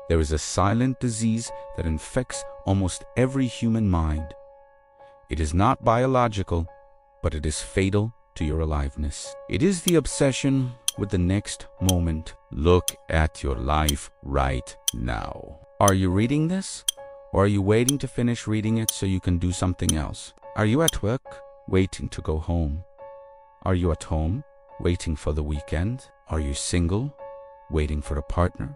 There is a silent disease that infects almost every human mind. It is not biological, but it is fatal to your aliveness. It is the obsession with the next moment. Look at your life right now. Are you reading this? Or are you waiting to finish reading it so you can do something else? Are you at work, waiting to go home? Are you at home, waiting for the weekend? Are you single, waiting for a partner?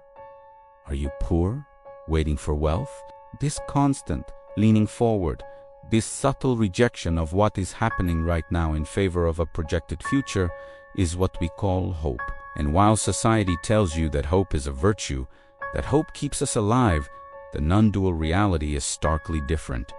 Are you poor, waiting for wealth? This constant leaning forward, this subtle rejection of what is happening right now in favor of a projected future is what we call hope. And while society tells you that hope is a virtue, that hope keeps us alive, the non-dual reality is starkly different.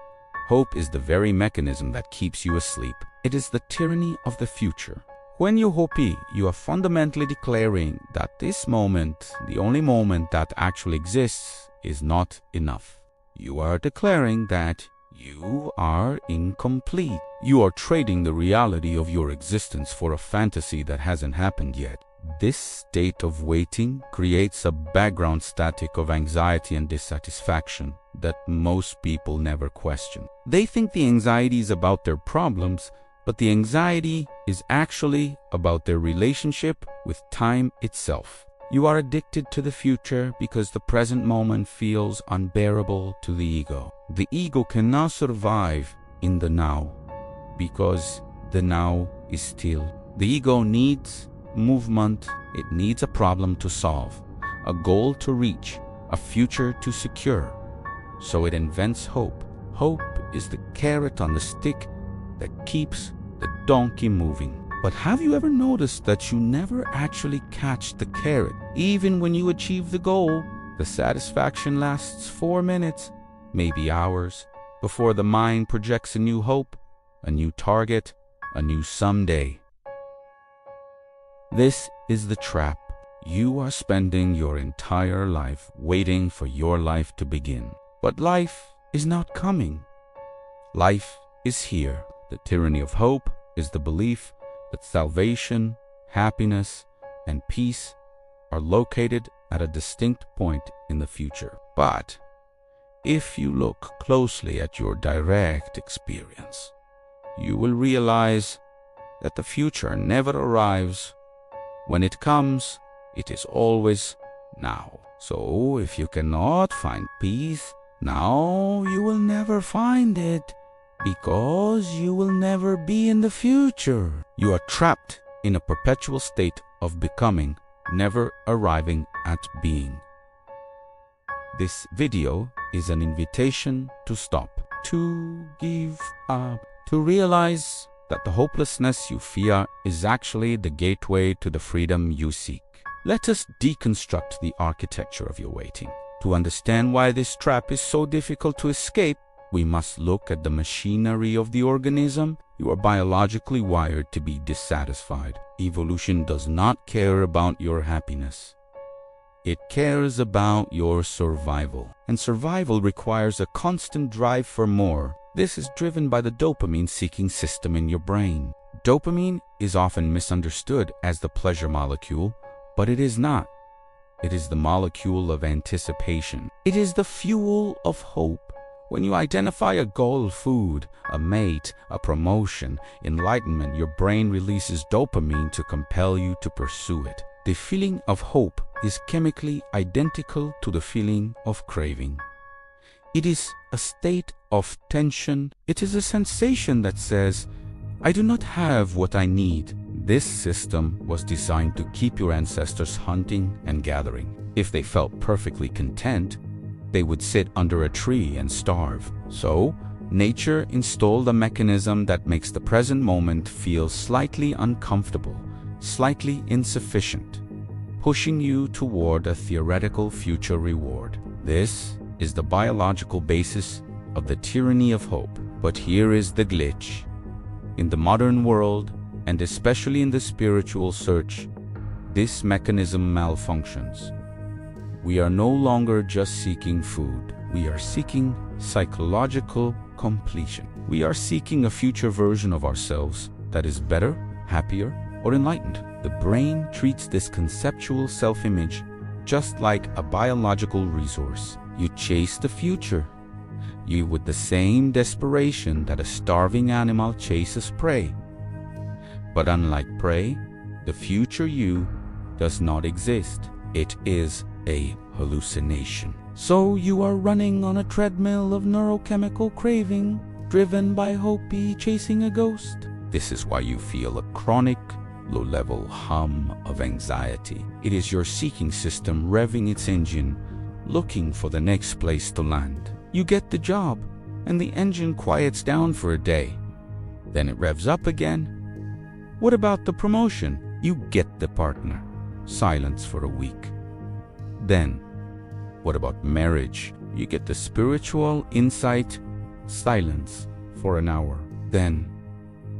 Hope is the very mechanism that keeps you asleep. It is the tyranny of the future. When you hope, you are fundamentally declaring that this moment, the only moment that actually exists, is not enough. You are declaring that you are incomplete. You are trading the reality of your existence for a fantasy that hasn't happened yet. This state of waiting creates a background static of anxiety and dissatisfaction that most people never question. They think the anxiety is about their problems, but the anxiety is actually about their relationship with time itself. You are addicted to the future because the present moment feels unbearable to the ego. The ego cannot survive in the now because the now is still. The ego needs movement, it needs a problem to solve, a goal to reach, a future to secure. So it invents hope. Hope is the carrot on the stick that keeps the donkey moving. But have you ever noticed that you never actually catch the carrot? Even when you achieve the goal, the satisfaction lasts 4 minutes, maybe hours, before the mind projects a new hope, a new target, a new someday. This is the trap. You are spending your entire life waiting for your life to begin. But life is not coming. Life is here. The tyranny of hope is the belief that salvation, happiness, and peace are located at a distinct point in the future. But if you look closely at your direct experience, you will realize that the future never arrives. When it comes, it is always now. So if you cannot find peace now, you will never find it, because you will never be in the future. You are trapped in a perpetual state of becoming, never arriving at being. This video is an invitation to stop, to give up, to realize that the hopelessness you fear is actually the gateway to the freedom you seek. Let us deconstruct the architecture of your waiting. To understand why this trap is so difficult to escape, we must look at the machinery of the organism. You are biologically wired to be dissatisfied. Evolution does not care about your happiness. It cares about your survival. And survival requires a constant drive for more. This is driven by the dopamine-seeking system in your brain. Dopamine is often misunderstood as the pleasure molecule, but it is not. It is the molecule of anticipation. It is the fuel of hope. When you identify a goal, food, a mate, a promotion, enlightenment, your brain releases dopamine to compel you to pursue it. The feeling of hope is chemically identical to the feeling of craving. It is a state of tension. It is a sensation that says, I do not have what I need. This system was designed to keep your ancestors hunting and gathering. If they felt perfectly content, they would sit under a tree and starve. So, nature installed a mechanism that makes the present moment feel slightly uncomfortable, slightly insufficient, pushing you toward a theoretical future reward. This is the biological basis of the tyranny of hope. But here is the glitch. In the modern world, and especially in the spiritual search, this mechanism malfunctions. We are no longer just seeking food. We are seeking psychological completion. We are seeking a future version of ourselves that is better, happier, or enlightened. The brain treats this conceptual self-image just like a biological resource. You chase the future. You with the same desperation that a starving animal chases prey. But unlike prey, the future you does not exist. It is a hallucination. So you are running on a treadmill of neurochemical craving, driven by hope chasing a ghost. This is why you feel a chronic, low-level hum of anxiety. It is your seeking system revving its engine, looking for the next place to land. You get the job, and the engine quiets down for a day. Then it revs up again. What about the promotion? You get the partner. Silence for a week. Then, what about marriage? You get the spiritual insight. Silence for an hour. Then,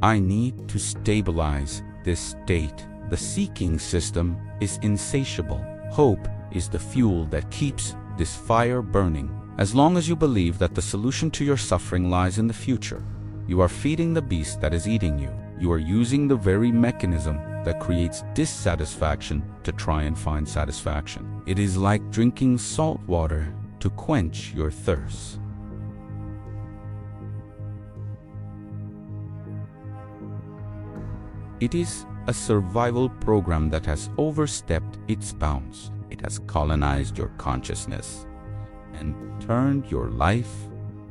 I need to stabilize this state. The seeking system is insatiable. Hope is the fuel that keeps this fire burning. As long as you believe that the solution to your suffering lies in the future, you are feeding the beast that is eating you. You are using the very mechanism that creates dissatisfaction to try and find satisfaction. It is like drinking salt water to quench your thirst. It is a survival program that has overstepped its bounds. It has colonized your consciousness and turned your life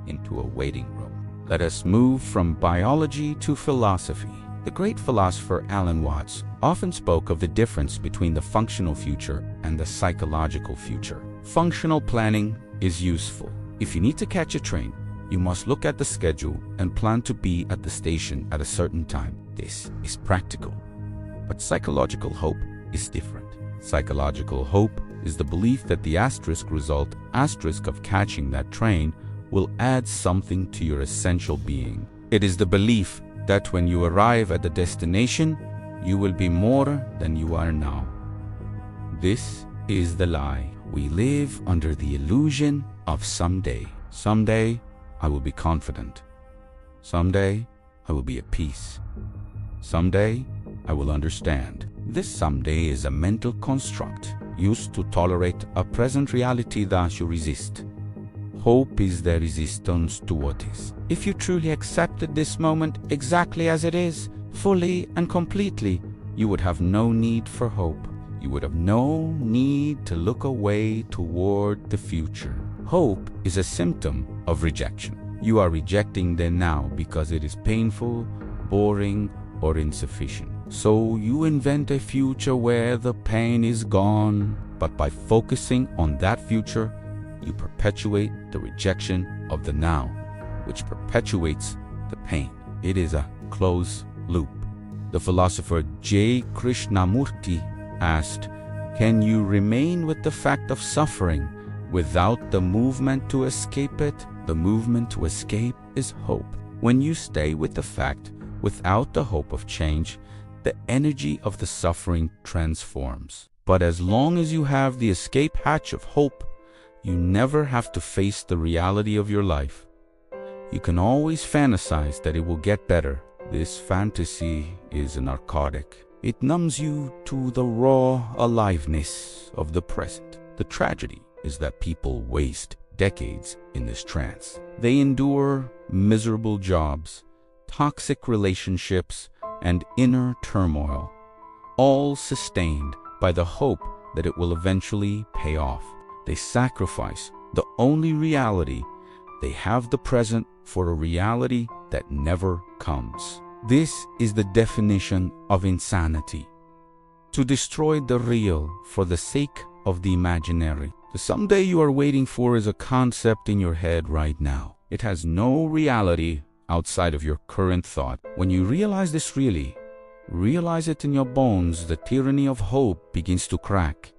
into a waiting room. Let us move from biology to philosophy. The great philosopher Alan Watts often spoke of the difference between the functional future and the psychological future. Functional planning is useful. If you need to catch a train, you must look at the schedule and plan to be at the station at a certain time. This is practical. But psychological hope is different. Psychological hope is the belief that the asterisk result, asterisk of catching that train, will add something to your essential being. It is the belief that when you arrive at the destination, you will be more than you are now. This is the lie. We live under the illusion of someday. Someday, I will be confident. Someday, I will be at peace. Someday, I will understand. This someday is a mental construct used to tolerate a present reality that you resist. Hope is the resistance to what is. If you truly accepted this moment exactly as it is, fully and completely, you would have no need for hope. You would have no need to look away toward the future. Hope is a symptom of rejection. You are rejecting the now because it is painful, boring, or insufficient. So you invent a future where the pain is gone, but by focusing on that future, you perpetuate the rejection of the now, which perpetuates the pain. It is a closed loop. The philosopher J. Krishnamurti asked, "Can you remain with the fact of suffering without the movement to escape it?" The movement to escape is hope. When you stay with the fact without the hope of change, the energy of the suffering transforms. But as long as you have the escape hatch of hope, you never have to face the reality of your life. You can always fantasize that it will get better. This fantasy is a narcotic. It numbs you to the raw aliveness of the present. The tragedy is that people waste decades in this trance. They endure miserable jobs, toxic relationships, and inner turmoil, all sustained by the hope that it will eventually pay off. They sacrifice the only reality they have, the present, for a reality that never comes. This is the definition of insanity. To destroy the real for the sake of the imaginary. The someday you are waiting for is a concept in your head right now. It has no reality outside of your current thought. When you realize this really, realize it in your bones, the tyranny of hope begins to crack.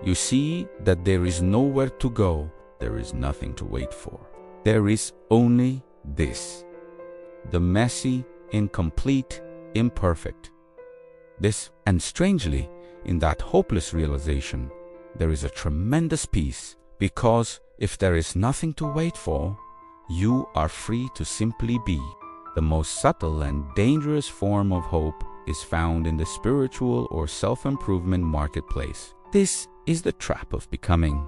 You see that there is nowhere to go. There is nothing to wait for. There is only this. The messy, incomplete, imperfect. This, and strangely, in that hopeless realization, there is a tremendous peace, because if there is nothing to wait for, you are free to simply be. The most subtle and dangerous form of hope is found in the spiritual or self-improvement marketplace. This is the trap of becoming.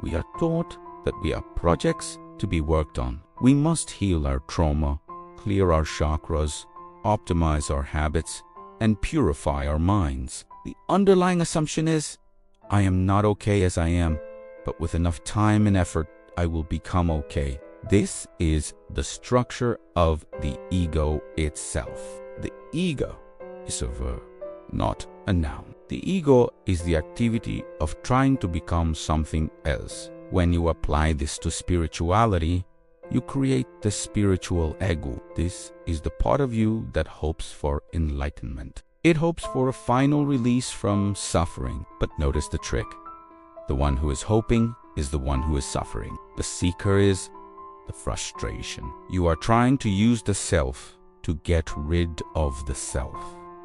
We are taught that we are projects to be worked on. We must heal our trauma, clear our chakras, optimize our habits, and purify our minds. The underlying assumption is, I am not okay as I am, but with enough time and effort, I will become okay. This is the structure of the ego itself. The ego is a verb, not a noun. The ego is the activity of trying to become something else. When you apply this to spirituality, you create the spiritual ego. This is the part of you that hopes for enlightenment. It hopes for a final release from suffering. But notice the trick. The one who is hoping is the one who is suffering. The seeker is the frustration. You are trying to use the self to get rid of the self.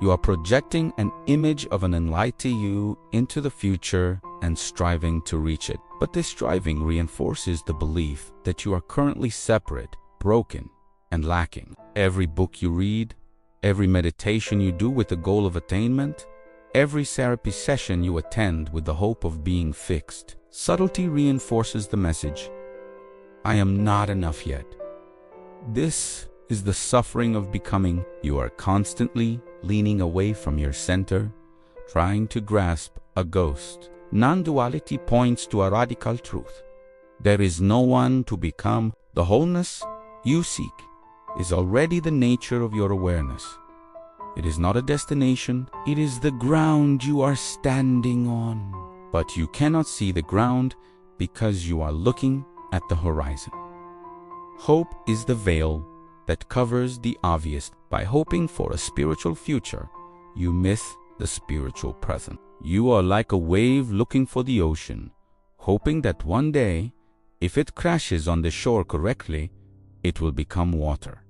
You are projecting an image of an enlightened you into the future and striving to reach it. But this striving reinforces the belief that you are currently separate, broken, and lacking. Every book you read, every meditation you do with the goal of attainment, every therapy session you attend with the hope of being fixed, subtlety reinforces the message, I am not enough yet. This is the suffering of becoming. You are constantly leaning away from your center, trying to grasp a ghost. Non-duality points to a radical truth. There is no one to become. The wholeness you seek is already the nature of your awareness. It is not a destination, it is the ground you are standing on. But you cannot see the ground because you are looking at the horizon. Hope is the veil that covers the obvious. By hoping for a spiritual future, you miss the spiritual present. You are like a wave looking for the ocean, hoping that one day, if it crashes on the shore correctly, it will become water.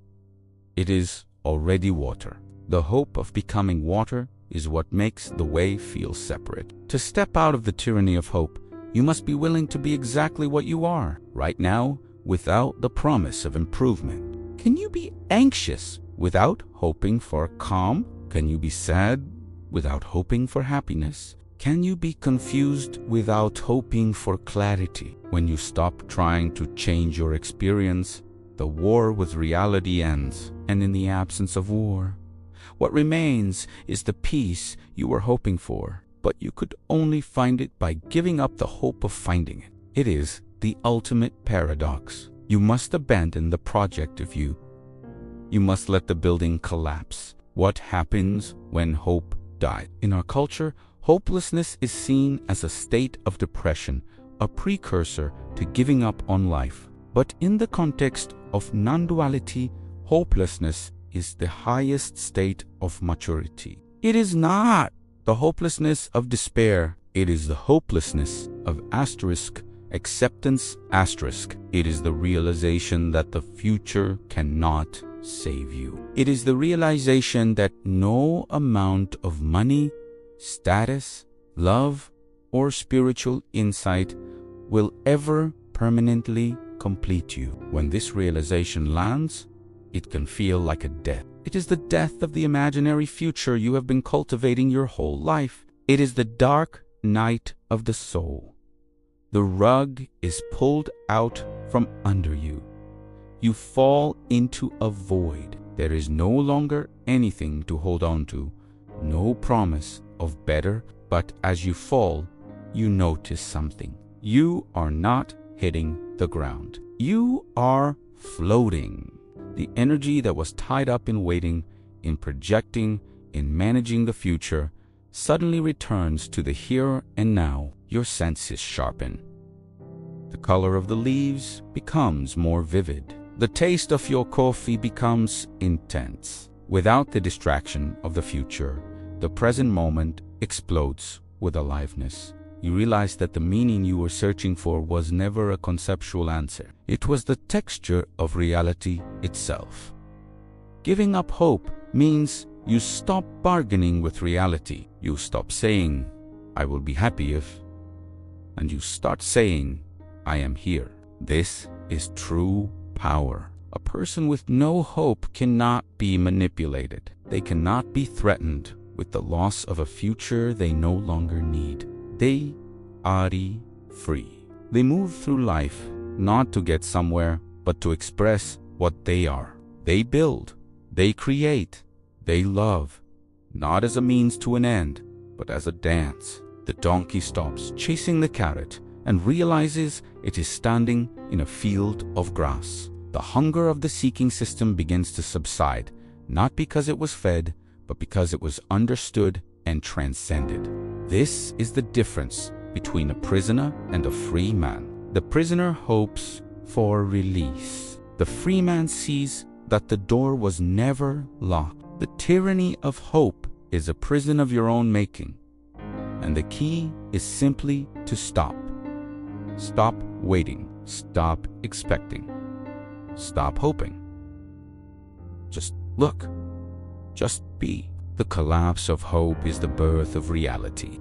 It is already water. The hope of becoming water is what makes the way feel separate. To step out of the tyranny of hope, you must be willing to be exactly what you are right now without the promise of improvement. Can you be anxious without hoping for calm? Can you be sad without hoping for happiness? Can you be confused without hoping for clarity? When you stop trying to change your experience, the war with reality ends. And in the absence of war, what remains is the peace you were hoping for. But you could only find it by giving up the hope of finding it. It is the ultimate paradox. You must abandon the project of you. You must let the building collapse. What happens when hope dies? In our culture, hopelessness is seen as a state of depression, a precursor to giving up on life. But in the context of non-duality, hopelessness is the highest state of maturity. It is not the hopelessness of despair. It is the hopelessness of acceptance. It is the realization that the future cannot save you. It is the realization that no amount of money, status, love, or spiritual insight will ever permanently complete you. When this realization lands, it can feel like a death. It is the death of the imaginary future you have been cultivating your whole life. It is the dark night of the soul. The rug is pulled out from under you. You fall into a void. There is no longer anything to hold on to, no promise of better, but as you fall, you notice something. You are not hitting the ground. You are floating. The energy that was tied up in waiting, in projecting, in managing the future, suddenly returns to the here and now. Your senses sharpen. The color of the leaves becomes more vivid. The taste of your coffee becomes intense. Without the distraction of the future, the present moment explodes with aliveness. You realize that the meaning you were searching for was never a conceptual answer. It was the texture of reality itself. Giving up hope means you stop bargaining with reality. You stop saying, I will be happy if, and you start saying, I am here. This is true power. A person with no hope cannot be manipulated. They cannot be threatened with the loss of a future they no longer need. They Adi, free. They move through life not to get somewhere, but to express what they are. They build, they create, they love, not as a means to an end, but as a dance. The donkey stops chasing the carrot and realizes it is standing in a field of grass. The hunger of the seeking system begins to subside, not because it was fed, but because it was understood and transcended. This is the difference between a prisoner and a free man. The prisoner hopes for release. The free man sees that the door was never locked. The tyranny of hope is a prison of your own making. And the key is simply to stop. Stop waiting. Stop expecting. Stop hoping. Just look. Just be. The collapse of hope is the birth of reality.